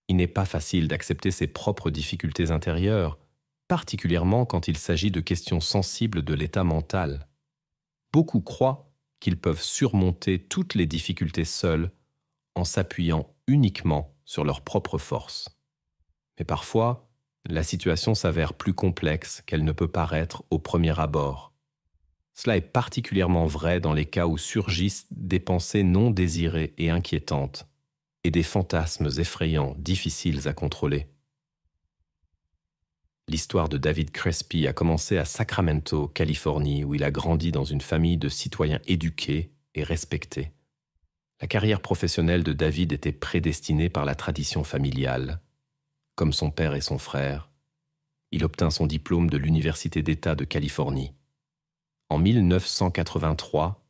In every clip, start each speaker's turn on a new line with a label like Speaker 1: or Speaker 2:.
Speaker 1: Il n'est pas facile d'accepter ses propres difficultés intérieures, particulièrement quand il s'agit de questions sensibles de l'état mental. Beaucoup croient qu'ils peuvent surmonter toutes les difficultés seuls en s'appuyant uniquement sur leurs propres forces. Mais parfois, la situation s'avère plus complexe qu'elle ne peut paraître au premier abord. Cela est particulièrement vrai dans les cas où surgissent des pensées non désirées et inquiétantes, et des fantasmes effrayants difficiles à contrôler. L'histoire de David Crespi a commencé à Sacramento, Californie, où il a grandi dans une famille de citoyens éduqués et respectés. La carrière professionnelle de David était prédestinée par la tradition familiale. Comme son père et son frère, il obtint son diplôme de l'Université d'État de Californie. En 1983,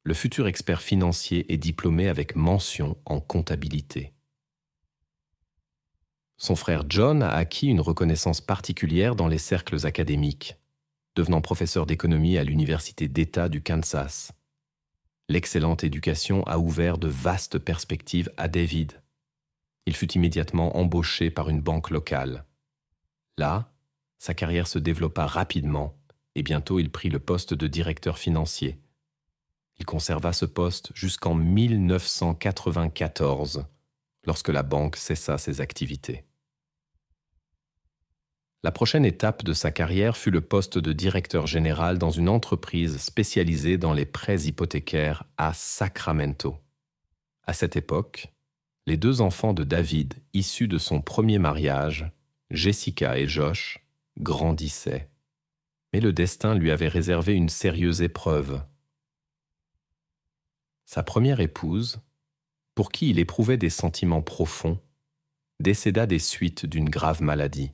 Speaker 1: le futur expert financier est diplômé avec mention en comptabilité. Son frère John a acquis une reconnaissance particulière dans les cercles académiques, devenant professeur d'économie à l'Université d'État du Kansas. L'excellente éducation a ouvert de vastes perspectives à David. Il fut immédiatement embauché par une banque locale. Là, sa carrière se développa rapidement et bientôt il prit le poste de directeur financier. Il conserva ce poste jusqu'en 1994, lorsque la banque cessa ses activités. La prochaine étape de sa carrière fut le poste de directeur général dans une entreprise spécialisée dans les prêts hypothécaires à Sacramento. À cette époque, les deux enfants de David, issus de son premier mariage, Jessica et Josh, grandissaient. Mais le destin lui avait réservé une sérieuse épreuve. Sa première épouse, pour qui il éprouvait des sentiments profonds, décéda des suites d'une grave maladie.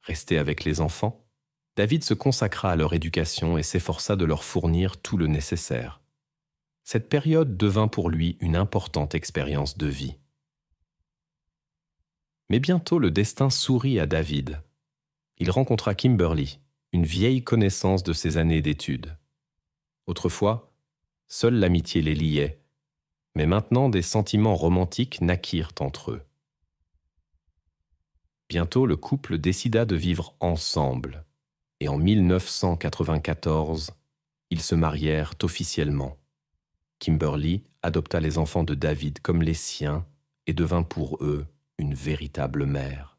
Speaker 1: Resté avec les enfants, David se consacra à leur éducation et s'efforça de leur fournir tout le nécessaire. Cette période devint pour lui une importante expérience de vie. Mais bientôt le destin sourit à David. Il rencontra Kimberly, une vieille connaissance de ses années d'études. Autrefois, seule l'amitié les liait, mais maintenant des sentiments romantiques naquirent entre eux. Bientôt, le couple décida de vivre ensemble, et en 1994, ils se marièrent officiellement. Kimberly adopta les enfants de David comme les siens et devint pour eux une véritable mère.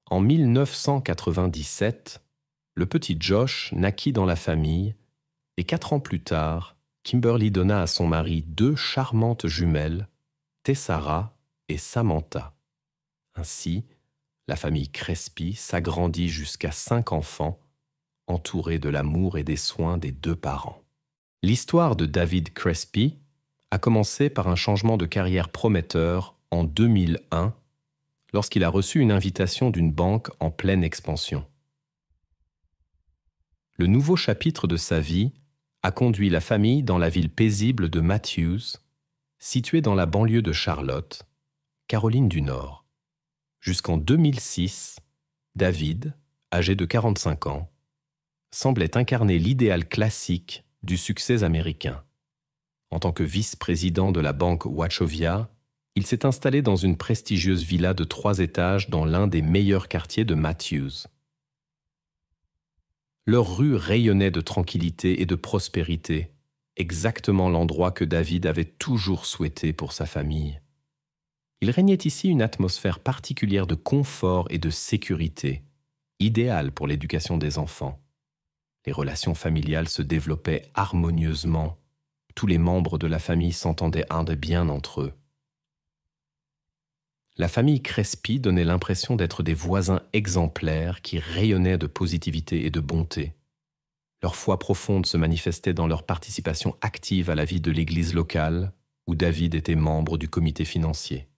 Speaker 1: En 1997, le petit Josh naquit dans la famille et 4 ans plus tard, Kimberly donna à son mari 2 charmantes jumelles, Tessara et Samantha. Ainsi, la famille Crespi s'agrandit jusqu'à 5 enfants, entourés de l'amour et des soins des 2 parents. L'histoire de David Crespi a commencé par un changement de carrière prometteur en 2001, lorsqu'il a reçu une invitation d'une banque en pleine expansion. Le nouveau chapitre de sa vie a conduit la famille dans la ville paisible de Matthews, située dans la banlieue de Charlotte, Caroline du Nord. Jusqu'en 2006, David, âgé de 45 ans, semblait incarner l'idéal classique du succès américain. En tant que vice-président de la banque Wachovia, il s'est installé dans une prestigieuse villa de 3 étages dans l'un des meilleurs quartiers de Matthews. Leur rue rayonnait de tranquillité et de prospérité, exactement l'endroit que David avait toujours souhaité pour sa famille. Il régnait ici une atmosphère particulière de confort et de sécurité, idéale pour l'éducation des enfants. Les relations familiales se développaient harmonieusement. Tous les membres de la famille s'entendaient bien entre eux. La famille Crespi donnait l'impression d'être des voisins exemplaires qui rayonnaient de positivité et de bonté. Leur foi profonde se manifestait dans leur participation active à la vie de l'église locale, où David était membre du comité financier.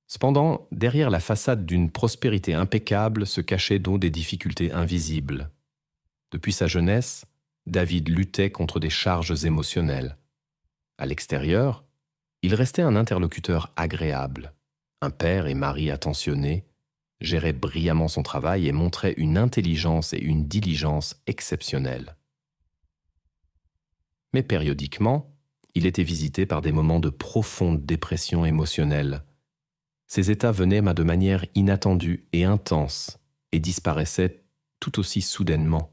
Speaker 1: Cependant, derrière la façade d'une prospérité impeccable se cachaient donc des difficultés invisibles. Depuis sa jeunesse, David luttait contre des charges émotionnelles. À l'extérieur, il restait un interlocuteur agréable, un père et mari attentionnés, gérait brillamment son travail et montrait une intelligence et une diligence exceptionnelles. Mais périodiquement, Il était visité par des moments de profonde dépression émotionnelle. Ces états venaient de manière inattendue et intense et disparaissaient tout aussi soudainement.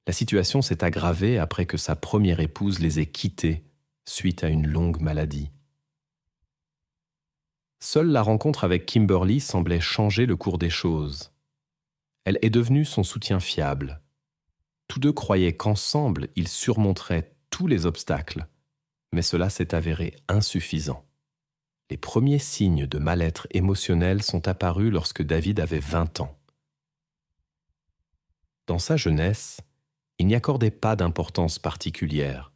Speaker 1: La situation s'est aggravée après que sa première épouse les ait quittés suite à une longue maladie. Seule la rencontre avec Kimberly semblait changer le cours des choses. Elle est devenue son soutien fiable. Tous deux croyaient qu'ensemble, ils surmonteraient tous les obstacles, mais cela s'est avéré insuffisant. Les premiers signes de mal-être émotionnel sont apparus lorsque David avait 20 ans. Dans sa jeunesse, il n'y accordait pas d'importance particulière.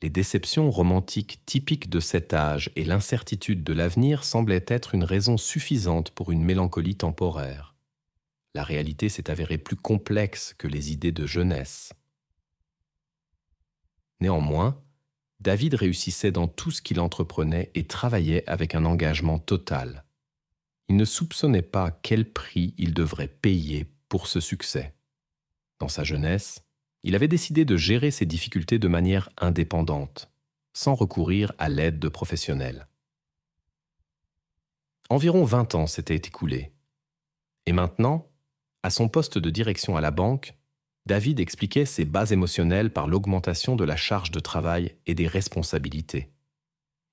Speaker 1: Les déceptions romantiques typiques de cet âge et l'incertitude de l'avenir semblaient être une raison suffisante pour une mélancolie temporaire. La réalité s'est avérée plus complexe que les idées de jeunesse. Néanmoins, David réussissait dans tout ce qu'il entreprenait et travaillait avec un engagement total. Il ne soupçonnait pas quel prix il devrait payer pour ce succès. Dans sa jeunesse, il avait décidé de gérer ses difficultés de manière indépendante, sans recourir à l'aide de professionnels. Environ 20 ans s'étaient écoulés. Et maintenant, à son poste de direction à la banque, David expliquait ses bas émotionnels par l'augmentation de la charge de travail et des responsabilités.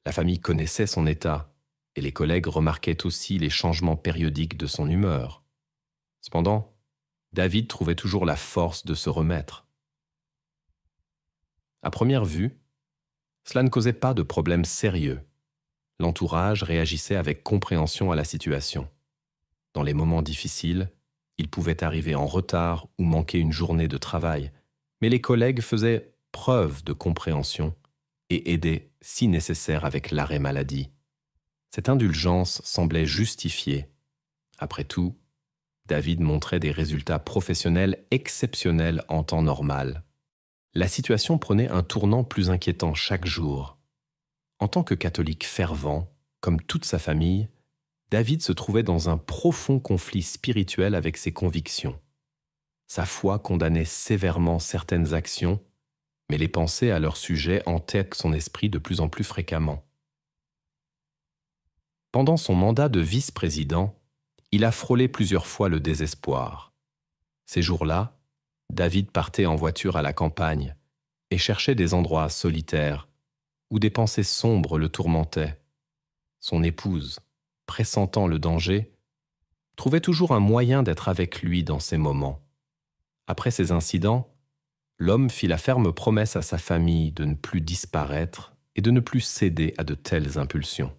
Speaker 1: La famille connaissait son état, et les collègues remarquaient aussi les changements périodiques de son humeur. Cependant, David trouvait toujours la force de se remettre. À première vue, cela ne causait pas de problème sérieux. L'entourage réagissait avec compréhension à la situation. Dans les moments difficiles, il pouvait arriver en retard ou manquer une journée de travail, mais les collègues faisaient preuve de compréhension et aidaient si nécessaire avec l'arrêt maladie. Cette indulgence semblait justifiée. Après tout, David montrait des résultats professionnels exceptionnels en temps normal. La situation prenait un tournant plus inquiétant chaque jour. En tant que catholique fervent, comme toute sa famille, David se trouvait dans un profond conflit spirituel avec ses convictions. Sa foi condamnait sévèrement certaines actions, mais les pensées à leur sujet hantaient son esprit de plus en plus fréquemment. Pendant son mandat de vice-président, il a frôlé plusieurs fois le désespoir. Ces jours-là, David partait en voiture à la campagne et cherchait des endroits solitaires où des pensées sombres le tourmentaient. Son épouse, pressentant le danger, trouvait toujours un moyen d'être avec lui dans ces moments. Après ces incidents, l'homme fit la ferme promesse à sa famille de ne plus disparaître et de ne plus céder à de telles impulsions.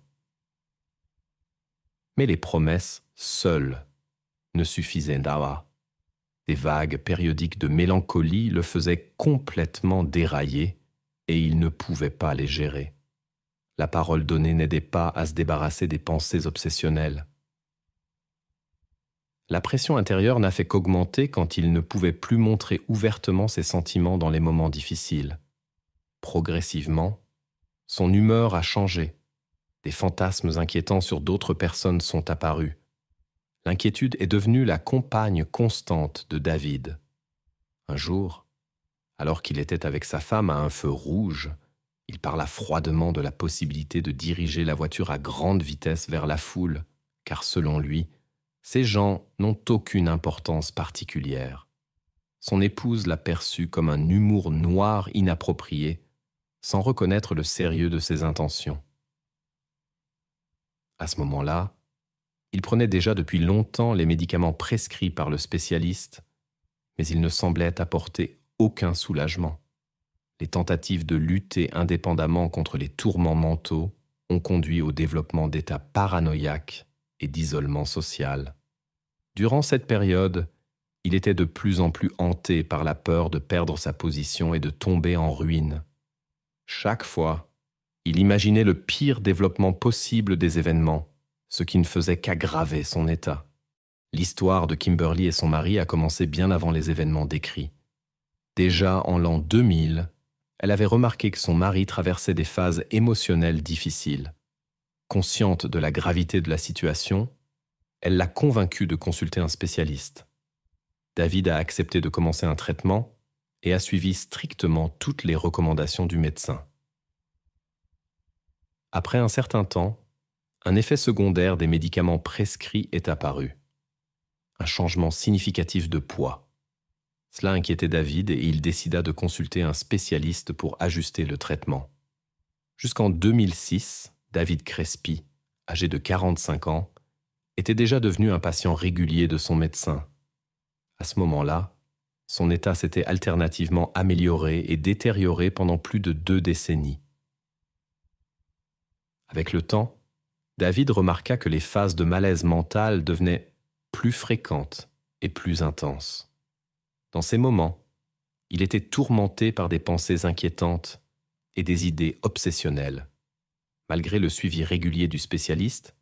Speaker 1: Mais les promesses, seules, ne suffisaient pas. Des vagues périodiques de mélancolie le faisaient complètement dérailler et il ne pouvait pas les gérer. La parole donnée n'aidait pas à se débarrasser des pensées obsessionnelles. La pression intérieure n'a fait qu'augmenter quand il ne pouvait plus montrer ouvertement ses sentiments dans les moments difficiles. Progressivement, son humeur a changé. Des fantasmes inquiétants sur d'autres personnes sont apparus. L'inquiétude est devenue la compagne constante de David. Un jour, alors qu'il était avec sa femme à un feu rouge, il parla froidement de la possibilité de diriger la voiture à grande vitesse vers la foule, car selon lui, ces gens n'ont aucune importance particulière. Son épouse l'a perçu comme un humour noir inapproprié, sans reconnaître le sérieux de ses intentions. À ce moment-là, il prenait déjà depuis longtemps les médicaments prescrits par le spécialiste, mais il ne semblait apporter aucun soulagement. Les tentatives de lutter indépendamment contre les tourments mentaux ont conduit au développement d'états paranoïaques et d'isolement social. Durant cette période, il était de plus en plus hanté par la peur de perdre sa position et de tomber en ruine. Chaque fois, il imaginait le pire développement possible des événements, ce qui ne faisait qu'aggraver son état. L'histoire de Kimberly et son mari a commencé bien avant les événements décrits. Déjà en l'an 2000, elle avait remarqué que son mari traversait des phases émotionnelles difficiles. Consciente de la gravité de la situation, elle l'a convaincu de consulter un spécialiste. David a accepté de commencer un traitement et a suivi strictement toutes les recommandations du médecin. Après un certain temps, un effet secondaire des médicaments prescrits est apparu. Un changement significatif de poids. Cela inquiétait David et il décida de consulter un spécialiste pour ajuster le traitement. Jusqu'en 2006, David Crespi, âgé de 45 ans, était déjà devenu un patient régulier de son médecin. À ce moment-là, son état s'était alternativement amélioré et détérioré pendant plus de 2 décennies. Avec le temps, David remarqua que les phases de malaise mental devenaient plus fréquentes et plus intenses. Dans ces moments, il était tourmenté par des pensées inquiétantes et des idées obsessionnelles. Malgré le suivi régulier du spécialiste,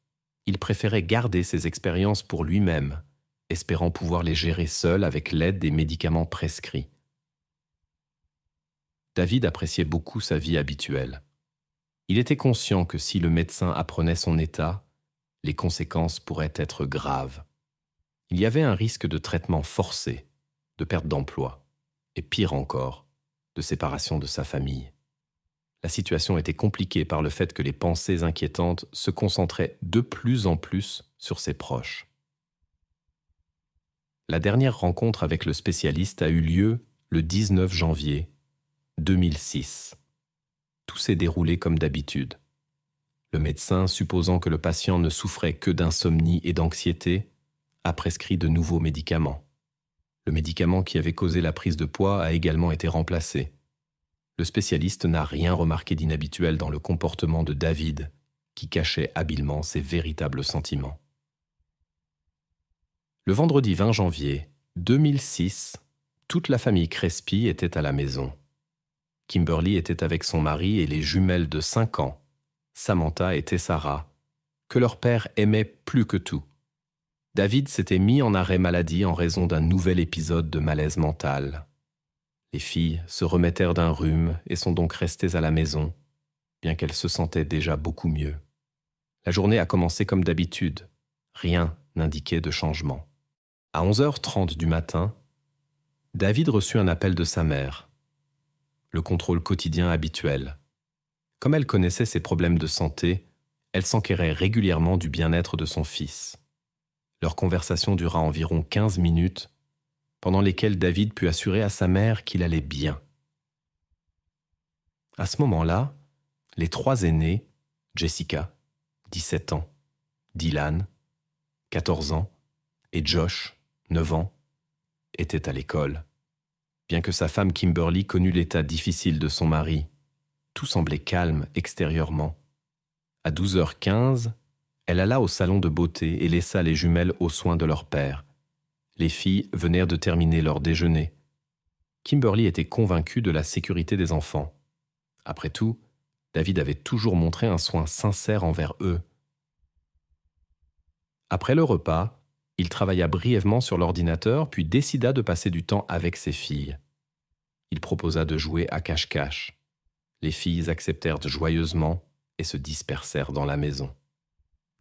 Speaker 1: il préférait garder ses expériences pour lui-même, espérant pouvoir les gérer seul avec l'aide des médicaments prescrits. David appréciait beaucoup sa vie habituelle. Il était conscient que si le médecin apprenait son état, les conséquences pourraient être graves. Il y avait un risque de traitement forcé, de perte d'emploi, et pire encore, de séparation de sa famille. La situation était compliquée par le fait que les pensées inquiétantes se concentraient de plus en plus sur ses proches. La dernière rencontre avec le spécialiste a eu lieu le 19 janvier 2006. Tout s'est déroulé comme d'habitude. Le médecin, supposant que le patient ne souffrait que d'insomnie et d'anxiété, a prescrit de nouveaux médicaments. Le médicament qui avait causé la prise de poids a également été remplacé. Le spécialiste n'a rien remarqué d'inhabituel dans le comportement de David, qui cachait habilement ses véritables sentiments. Le vendredi 20 janvier 2006, toute la famille Crespi était à la maison. Kimberly était avec son mari et les jumelles de 5 ans, Samantha et Tessara, que leur père aimait plus que tout. David s'était mis en arrêt maladie en raison d'un nouvel épisode de malaise mental. Les filles se remettèrent d'un rhume et sont donc restées à la maison, bien qu'elles se sentaient déjà beaucoup mieux. La journée a commencé comme d'habitude. Rien n'indiquait de changement. À 11h30 du matin, David reçut un appel de sa mère. Le contrôle quotidien habituel. Comme elle connaissait ses problèmes de santé, elle s'enquérait régulièrement du bien-être de son fils. Leur conversation dura environ 15 minutes, pendant lesquelles David put assurer à sa mère qu'il allait bien. À ce moment-là, les 3 aînés, Jessica, 17 ans, Dylan, 14 ans, et Josh, 9 ans, étaient à l'école. Bien que sa femme Kimberly connût l'état difficile de son mari, tout semblait calme extérieurement. À 12h15, elle alla au salon de beauté et laissa les jumelles aux soins de leur père. Les filles venèrent de terminer leur déjeuner. Kimberly était convaincue de la sécurité des enfants. Après tout, David avait toujours montré un soin sincère envers eux. Après le repas, il travailla brièvement sur l'ordinateur puis décida de passer du temps avec ses filles. Il proposa de jouer à cache-cache. Les filles acceptèrent joyeusement et se dispersèrent dans la maison.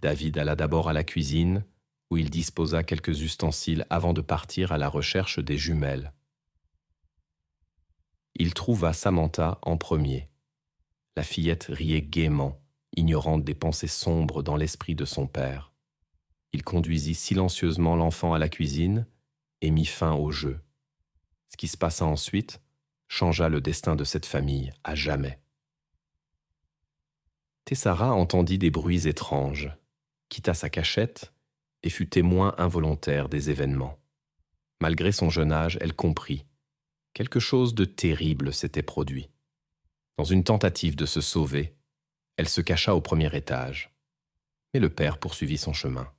Speaker 1: David alla d'abord à la cuisine, où il disposa quelques ustensiles avant de partir à la recherche des jumelles. Il trouva Samantha en premier. La fillette riait gaiement, ignorante des pensées sombres dans l'esprit de son père. Il conduisit silencieusement l'enfant à la cuisine et mit fin au jeu. Ce qui se passa ensuite changea le destin de cette famille à jamais. Tessara entendit des bruits étranges, quitta sa cachette et fut témoin involontaire des événements. Malgré son jeune âge, elle comprit. Quelque chose de terrible s'était produit. Dans une tentative de se sauver, elle se cacha au premier étage. Mais le père poursuivit son chemin.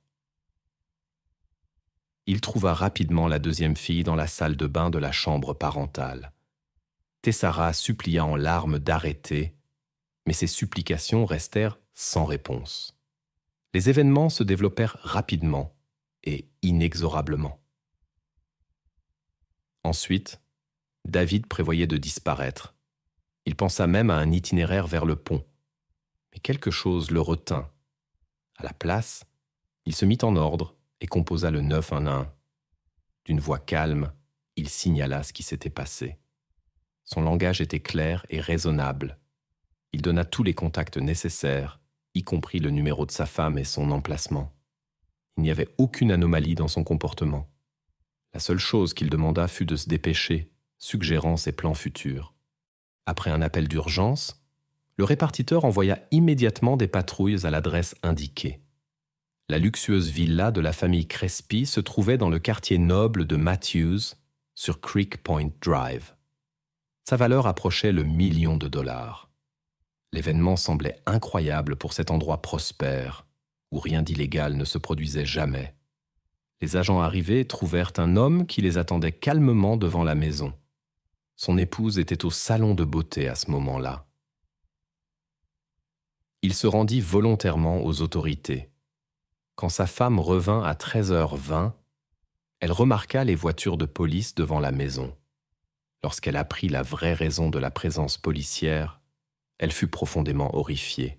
Speaker 1: Il trouva rapidement la deuxième fille dans la salle de bain de la chambre parentale. Tessara supplia en larmes d'arrêter, mais ses supplications restèrent sans réponse. Les événements se développèrent rapidement et inexorablement. Ensuite, David prévoyait de disparaître. Il pensa même à un itinéraire vers le pont. Mais quelque chose le retint. À la place, il se mit en ordre et composa le 911. D'une voix calme, il signala ce qui s'était passé. Son langage était clair et raisonnable. Il donna tous les contacts nécessaires, y compris le numéro de sa femme et son emplacement. Il n'y avait aucune anomalie dans son comportement. La seule chose qu'il demanda fut de se dépêcher, suggérant ses plans futurs. Après un appel d'urgence, le répartiteur envoya immédiatement des patrouilles à l'adresse indiquée. La luxueuse villa de la famille Crespi se trouvait dans le quartier noble de Matthews, sur Creek Point Drive. Sa valeur approchait le $1 000 000. L'événement semblait incroyable pour cet endroit prospère, où rien d'illégal ne se produisait jamais. Les agents arrivés trouvèrent un homme qui les attendait calmement devant la maison. Son épouse était au salon de beauté à ce moment-là. Il se rendit volontairement aux autorités. Quand sa femme revint à 13h20, elle remarqua les voitures de police devant la maison. Lorsqu'elle apprit la vraie raison de la présence policière, elle fut profondément horrifiée.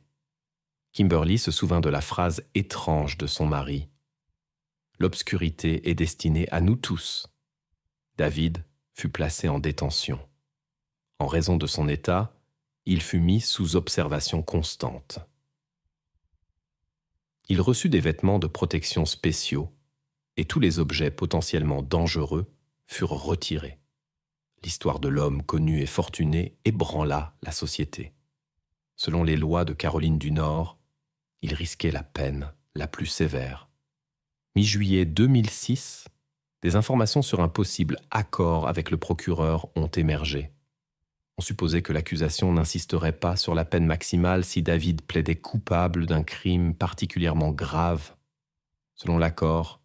Speaker 1: Kimberly se souvint de la phrase étrange de son mari. « L'obscurité est destinée à nous tous. » David fut placé en détention. En raison de son état, il fut mis sous observation constante. Il reçut des vêtements de protection spéciaux et tous les objets potentiellement dangereux furent retirés. L'histoire de l'homme connu et fortuné ébranla la société. Selon les lois de Caroline du Nord, il risquait la peine la plus sévère. Mi-juillet 2006, des informations sur un possible accord avec le procureur ont émergé. On supposait que l'accusation n'insisterait pas sur la peine maximale si David plaidait coupable d'un crime particulièrement grave. Selon l'accord,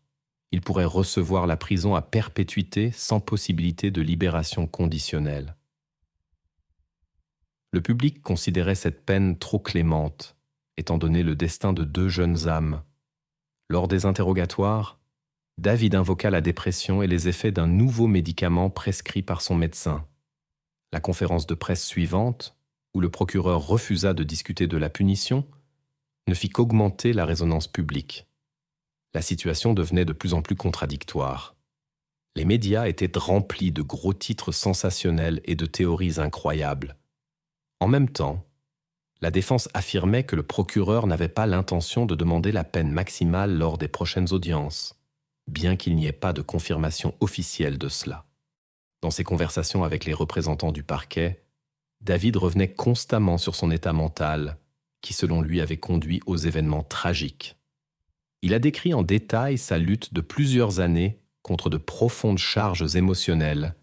Speaker 1: il pourrait recevoir la prison à perpétuité sans possibilité de libération conditionnelle. Le public considérait cette peine trop clémente, étant donné le destin de 2 jeunes âmes. Lors des interrogatoires, David invoqua la dépression et les effets d'un nouveau médicament prescrit par son médecin. La conférence de presse suivante, où le procureur refusa de discuter de la punition, ne fit qu'augmenter la résonance publique. La situation devenait de plus en plus contradictoire. Les médias étaient remplis de gros titres sensationnels et de théories incroyables. En même temps, la défense affirmait que le procureur n'avait pas l'intention de demander la peine maximale lors des prochaines audiences, bien qu'il n'y ait pas de confirmation officielle de cela. Dans ses conversations avec les représentants du parquet, David revenait constamment sur son état mental, qui selon lui avait conduit aux événements tragiques. Il a décrit en détail sa lutte de plusieurs années contre de profondes charges émotionnelles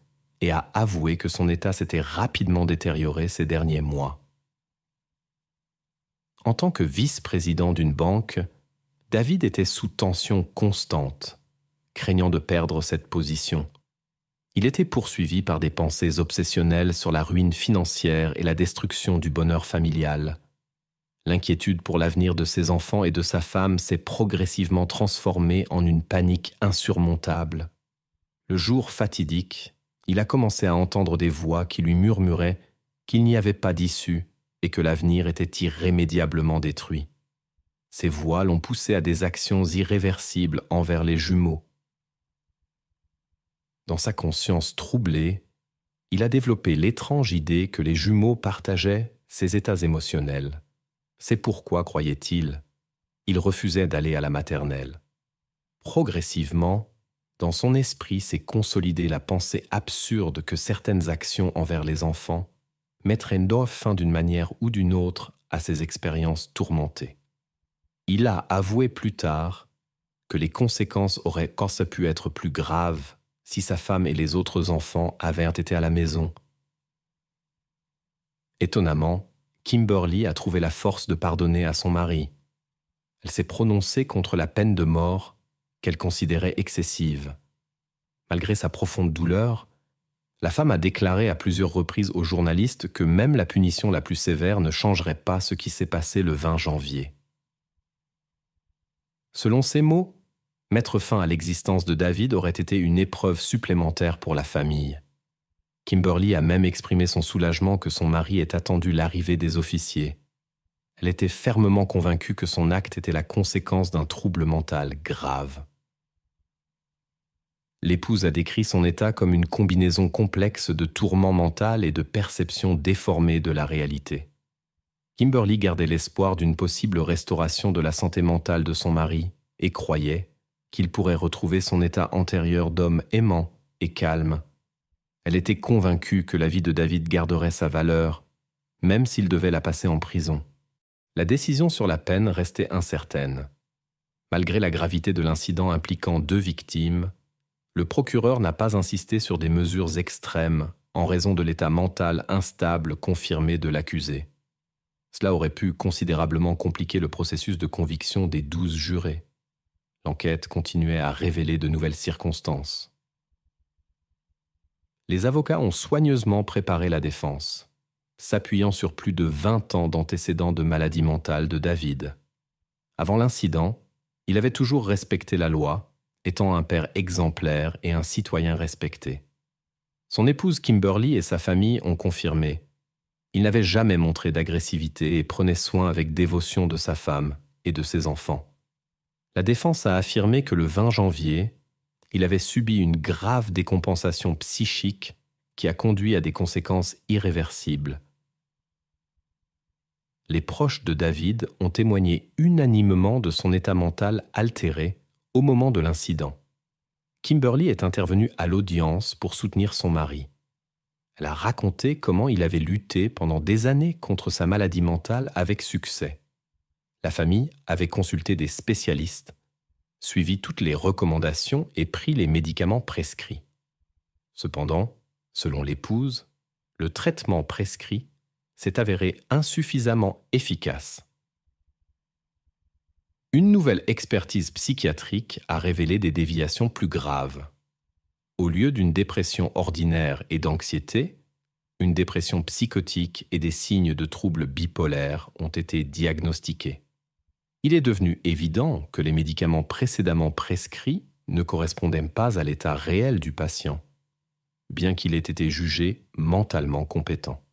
Speaker 1: et a avoué que son état s'était rapidement détérioré ces derniers mois. En tant que vice-président d'une banque, David était sous tension constante, craignant de perdre cette position. Il était poursuivi par des pensées obsessionnelles sur la ruine financière et la destruction du bonheur familial. L'inquiétude pour l'avenir de ses enfants et de sa femme s'est progressivement transformée en une panique insurmontable. Le jour fatidique, il a commencé à entendre des voix qui lui murmuraient qu'il n'y avait pas d'issue et que l'avenir était irrémédiablement détruit. Ces voix l'ont poussé à des actions irréversibles envers les jumeaux. Dans sa conscience troublée, il a développé l'étrange idée que les jumeaux partageaient ses états émotionnels. C'est pourquoi, croyait-il, il refusait d'aller à la maternelle. Progressivement, dans son esprit s'est consolidée la pensée absurde que certaines actions envers les enfants mettraient fin d'une manière ou d'une autre à ces expériences tourmentées. Il a avoué plus tard que les conséquences auraient pu être plus graves si sa femme et les autres enfants avaient été à la maison. Étonnamment, Kimberly a trouvé la force de pardonner à son mari. Elle s'est prononcée contre la peine de mort qu'elle considérait excessive. Malgré sa profonde douleur, la femme a déclaré à plusieurs reprises aux journalistes que même la punition la plus sévère ne changerait pas ce qui s'est passé le 20 janvier. Selon ses mots, mettre fin à l'existence de David aurait été une épreuve supplémentaire pour la famille. Kimberly a même exprimé son soulagement que son mari ait attendu l'arrivée des officiers. Elle était fermement convaincue que son acte était la conséquence d'un trouble mental grave. L'épouse a décrit son état comme une combinaison complexe de tourments mentaux et de perceptions déformées de la réalité. Kimberly gardait l'espoir d'une possible restauration de la santé mentale de son mari et croyait qu'il pourrait retrouver son état antérieur d'homme aimant et calme. Elle était convaincue que la vie de David garderait sa valeur, même s'il devait la passer en prison. La décision sur la peine restait incertaine. Malgré la gravité de l'incident impliquant 2 victimes, le procureur n'a pas insisté sur des mesures extrêmes en raison de l'état mental instable confirmé de l'accusé. Cela aurait pu considérablement compliquer le processus de conviction des 12 jurés. L'enquête continuait à révéler de nouvelles circonstances. Les avocats ont soigneusement préparé la défense, s'appuyant sur plus de 20 ans d'antécédents de maladie mentale de David. Avant l'incident, il avait toujours respecté la loi, étant un père exemplaire et un citoyen respecté. Son épouse Kimberly et sa famille ont confirmé. Il n'avait jamais montré d'agressivité et prenait soin avec dévotion de sa femme et de ses enfants. La défense a affirmé que le 20 janvier, il avait subi une grave décompensation psychique qui a conduit à des conséquences irréversibles. Les proches de David ont témoigné unanimement de son état mental altéré au moment de l'incident. Kimberly est intervenue à l'audience pour soutenir son mari. Elle a raconté comment il avait lutté pendant des années contre sa maladie mentale avec succès. La famille avait consulté des spécialistes, suivi toutes les recommandations et pris les médicaments prescrits. Cependant, selon l'épouse, le traitement prescrit s'est avéré insuffisamment efficace. Une nouvelle expertise psychiatrique a révélé des déviations plus graves. Au lieu d'une dépression ordinaire et d'anxiété, une dépression psychotique et des signes de troubles bipolaires ont été diagnostiqués. Il est devenu évident que les médicaments précédemment prescrits ne correspondaient pas à l'état réel du patient, bien qu'il ait été jugé mentalement compétent.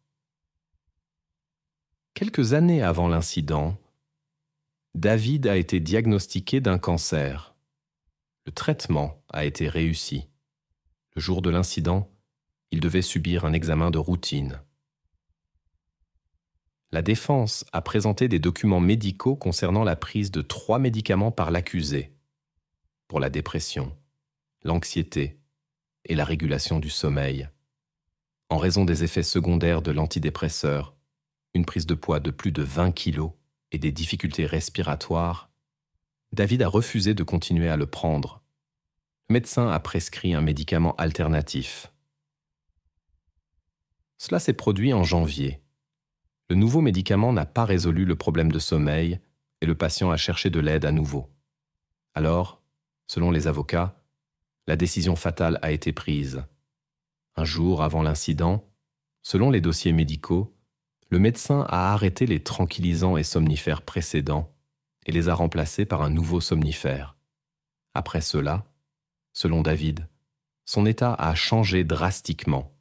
Speaker 1: Quelques années avant l'incident, David a été diagnostiqué d'un cancer. Le traitement a été réussi. Le jour de l'incident, il devait subir un examen de routine. La défense a présenté des documents médicaux concernant la prise de 3 médicaments par l'accusé pour la dépression, l'anxiété et la régulation du sommeil. En raison des effets secondaires de l'antidépresseur, une prise de poids de plus de 20 kilos et des difficultés respiratoires, David a refusé de continuer à le prendre. Le médecin a prescrit un médicament alternatif. Cela s'est produit en janvier. Le nouveau médicament n'a pas résolu le problème de sommeil et le patient a cherché de l'aide à nouveau. Alors, selon les avocats, la décision fatale a été prise. Un jour avant l'incident, selon les dossiers médicaux, le médecin a arrêté les tranquillisants et somnifères précédents et les a remplacés par un nouveau somnifère. Après cela, selon David, son état a changé drastiquement,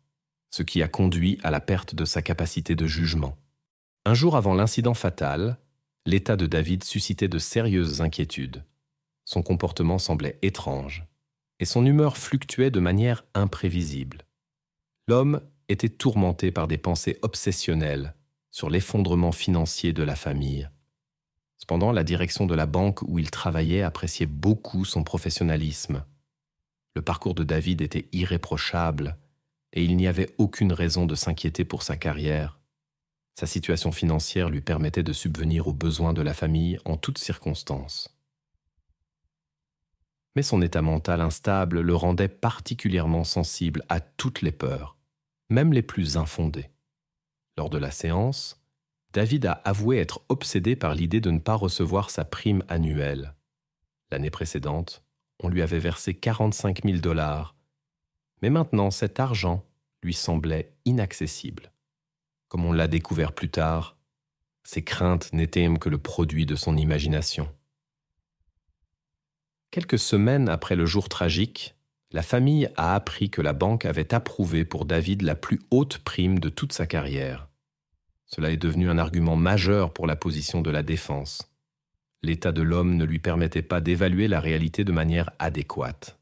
Speaker 1: ce qui a conduit à la perte de sa capacité de jugement. Un jour avant l'incident fatal, l'état de David suscitait de sérieuses inquiétudes. Son comportement semblait étrange et son humeur fluctuait de manière imprévisible. L'homme était tourmenté par des pensées obsessionnelles sur l'effondrement financier de la famille. Cependant, la direction de la banque où il travaillait appréciait beaucoup son professionnalisme. Le parcours de David était irréprochable et il n'y avait aucune raison de s'inquiéter pour sa carrière. Sa situation financière lui permettait de subvenir aux besoins de la famille en toutes circonstances. Mais son état mental instable le rendait particulièrement sensible à toutes les peurs, même les plus infondées. Lors de la séance, David a avoué être obsédé par l'idée de ne pas recevoir sa prime annuelle. L'année précédente, on lui avait versé 45 000 $, mais maintenant cet argent lui semblait inaccessible. Comme on l'a découvert plus tard, ses craintes n'étaient que le produit de son imagination. Quelques semaines après le jour tragique, la famille a appris que la banque avait approuvé pour David la plus haute prime de toute sa carrière. Cela est devenu un argument majeur pour la position de la défense. L'état de l'homme ne lui permettait pas d'évaluer la réalité de manière adéquate.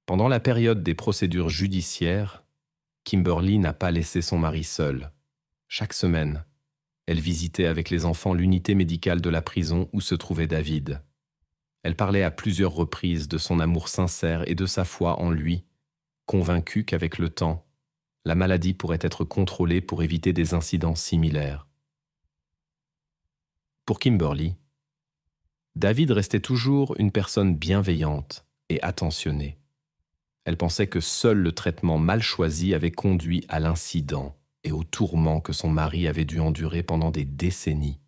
Speaker 1: Pendant la période des procédures judiciaires, Kimberly n'a pas laissé son mari seul. Chaque semaine, elle visitait avec les enfants l'unité médicale de la prison où se trouvait David. Elle parlait à plusieurs reprises de son amour sincère et de sa foi en lui, convaincue qu'avec le temps, la maladie pourrait être contrôlée pour éviter des incidents similaires. Pour Kimberly, David restait toujours une personne bienveillante et attentionnée. Elle pensait que seul le traitement mal choisi avait conduit à l'incident et au tourment que son mari avait dû endurer pendant des décennies.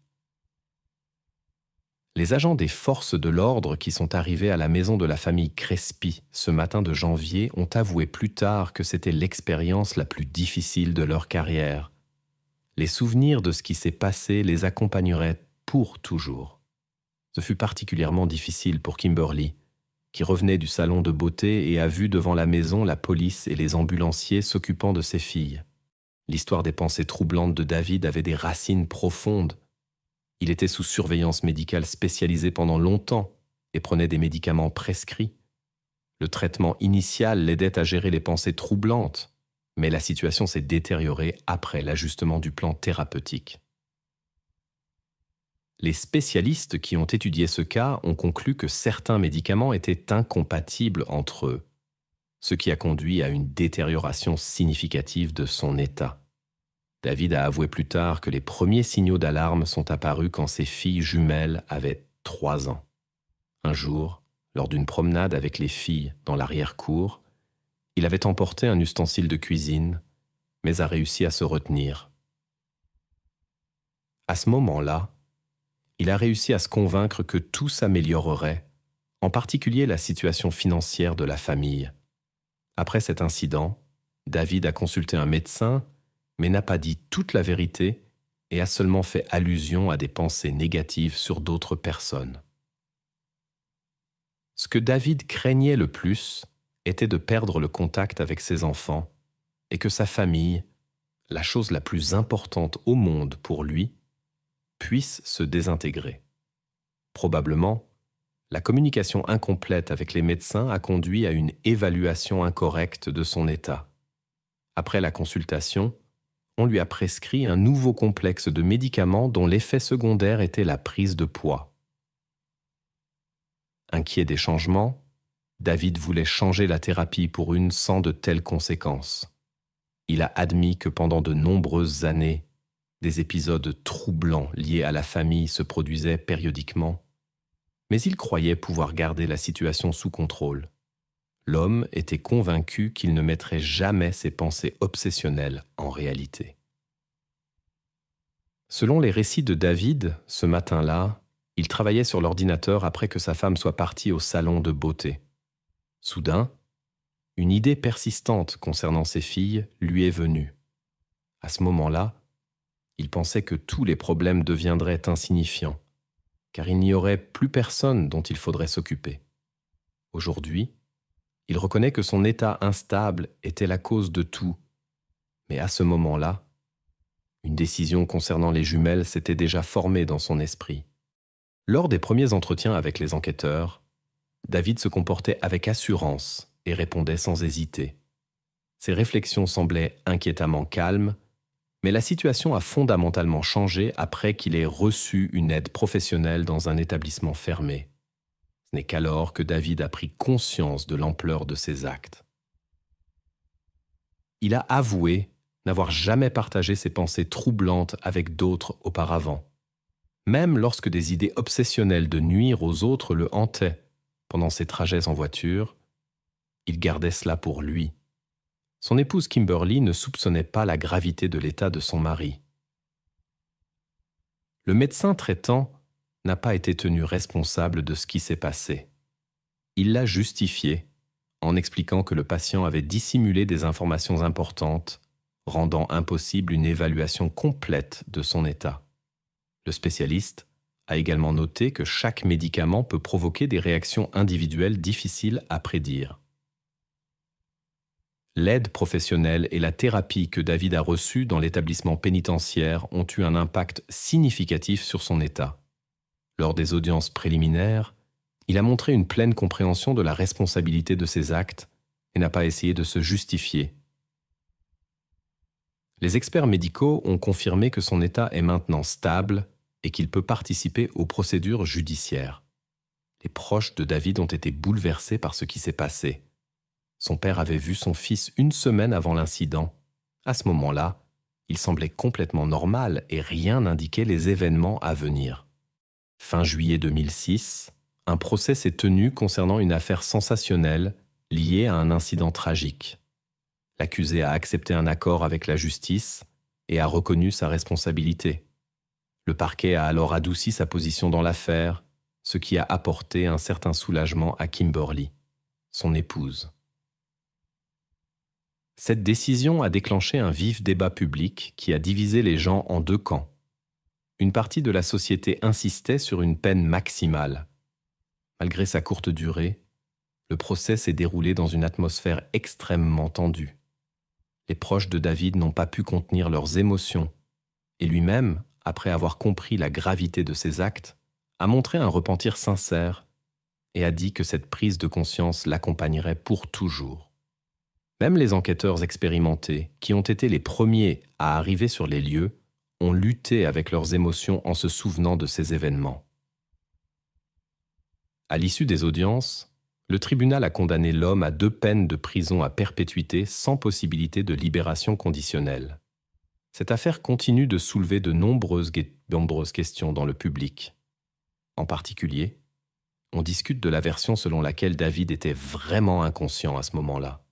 Speaker 1: Les agents des forces de l'ordre qui sont arrivés à la maison de la famille Crespi ce matin de janvier ont avoué plus tard que c'était l'expérience la plus difficile de leur carrière. Les souvenirs de ce qui s'est passé les accompagneraient pour toujours. Ce fut particulièrement difficile pour Kimberly, qui revenait du salon de beauté et a vu devant la maison la police et les ambulanciers s'occupant de ses filles. L'histoire des pensées troublantes de David avait des racines profondes. Il était sous surveillance médicale spécialisée pendant longtemps et prenait des médicaments prescrits. Le traitement initial l'aidait à gérer les pensées troublantes, mais la situation s'est détériorée après l'ajustement du plan thérapeutique. Les spécialistes qui ont étudié ce cas ont conclu que certains médicaments étaient incompatibles entre eux, ce qui a conduit à une détérioration significative de son état. David a avoué plus tard que les premiers signaux d'alarme sont apparus quand ses filles jumelles avaient 3 ans. Un jour, lors d'une promenade avec les filles dans l'arrière-cour, il avait emporté un ustensile de cuisine, mais a réussi à se retenir. À ce moment-là, il a réussi à se convaincre que tout s'améliorerait, en particulier la situation financière de la famille. Après cet incident, David a consulté un médecin, mais n'a pas dit toute la vérité et a seulement fait allusion à des pensées négatives sur d'autres personnes. Ce que David craignait le plus était de perdre le contact avec ses enfants et que sa famille, la chose la plus importante au monde pour lui, puisse se désintégrer. Probablement, la communication incomplète avec les médecins a conduit à une évaluation incorrecte de son état. Après la consultation, on lui a prescrit un nouveau complexe de médicaments dont l'effet secondaire était la prise de poids. Inquiet des changements, David voulait changer la thérapie pour une sans de telles conséquences. Il a admis que pendant de nombreuses années, des épisodes troublants liés à la famille se produisaient périodiquement, mais il croyait pouvoir garder la situation sous contrôle. L'homme était convaincu qu'il ne mettrait jamais ses pensées obsessionnelles en réalité. Selon les récits de David, ce matin-là, il travaillait sur l'ordinateur après que sa femme soit partie au salon de beauté. Soudain, une idée persistante concernant ses filles lui est venue. À ce moment-là, il pensait que tous les problèmes deviendraient insignifiants, car il n'y aurait plus personne dont il faudrait s'occuper. Aujourd'hui, il reconnaît que son état instable était la cause de tout, mais à ce moment-là, une décision concernant les jumelles s'était déjà formée dans son esprit. Lors des premiers entretiens avec les enquêteurs, David se comportait avec assurance et répondait sans hésiter. Ses réflexions semblaient inquiétamment calmes, mais la situation a fondamentalement changé après qu'il ait reçu une aide professionnelle dans un établissement fermé. Ce n'est qu'alors que David a pris conscience de l'ampleur de ses actes. Il a avoué n'avoir jamais partagé ses pensées troublantes avec d'autres auparavant. Même lorsque des idées obsessionnelles de nuire aux autres le hantaient pendant ses trajets en voiture, il gardait cela pour lui. Son épouse Kimberly ne soupçonnait pas la gravité de l'état de son mari. Le médecin traitant n'a pas été tenu responsable de ce qui s'est passé. Il l'a justifié en expliquant que le patient avait dissimulé des informations importantes, rendant impossible une évaluation complète de son état. Le spécialiste a également noté que chaque médicament peut provoquer des réactions individuelles difficiles à prédire. L'aide professionnelle et la thérapie que David a reçue dans l'établissement pénitentiaire ont eu un impact significatif sur son état. Lors des audiences préliminaires, il a montré une pleine compréhension de la responsabilité de ses actes et n'a pas essayé de se justifier. Les experts médicaux ont confirmé que son état est maintenant stable et qu'il peut participer aux procédures judiciaires. Les proches de David ont été bouleversés par ce qui s'est passé. Son père avait vu son fils une semaine avant l'incident. À ce moment-là, il semblait complètement normal et rien n'indiquait les événements à venir. Fin juillet 2006, un procès s'est tenu concernant une affaire sensationnelle liée à un incident tragique. L'accusé a accepté un accord avec la justice et a reconnu sa responsabilité. Le parquet a alors adouci sa position dans l'affaire, ce qui a apporté un certain soulagement à Kimberly, son épouse. Cette décision a déclenché un vif débat public qui a divisé les gens en deux camps. Une partie de la société insistait sur une peine maximale. Malgré sa courte durée, le procès s'est déroulé dans une atmosphère extrêmement tendue. Les proches de David n'ont pas pu contenir leurs émotions, et lui-même, après avoir compris la gravité de ses actes, a montré un repentir sincère et a dit que cette prise de conscience l'accompagnerait pour toujours. Même les enquêteurs expérimentés, qui ont été les premiers à arriver sur les lieux, ont lutté avec leurs émotions en se souvenant de ces événements. À l'issue des audiences, le tribunal a condamné l'homme à 2 peines de prison à perpétuité sans possibilité de libération conditionnelle. Cette affaire continue de soulever de nombreuses questions dans le public. En particulier, on discute de la version selon laquelle David était vraiment inconscient à ce moment-là.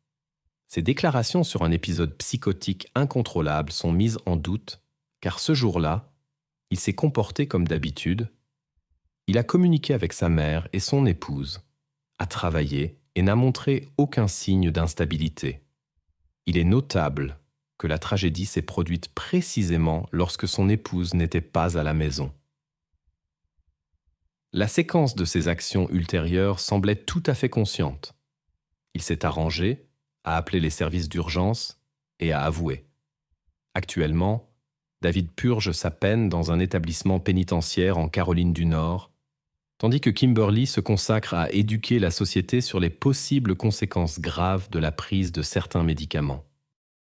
Speaker 1: Ses déclarations sur un épisode psychotique incontrôlable sont mises en doute car ce jour-là, il s'est comporté comme d'habitude. Il a communiqué avec sa mère et son épouse, a travaillé et n'a montré aucun signe d'instabilité. Il est notable que la tragédie s'est produite précisément lorsque son épouse n'était pas à la maison. La séquence de ses actions ultérieures semblait tout à fait consciente. Il s'est arrangé, a appelé les services d'urgence et a avoué. Actuellement, David purge sa peine dans un établissement pénitentiaire en Caroline du Nord, tandis que Kimberly se consacre à éduquer la société sur les possibles conséquences graves de la prise de certains médicaments.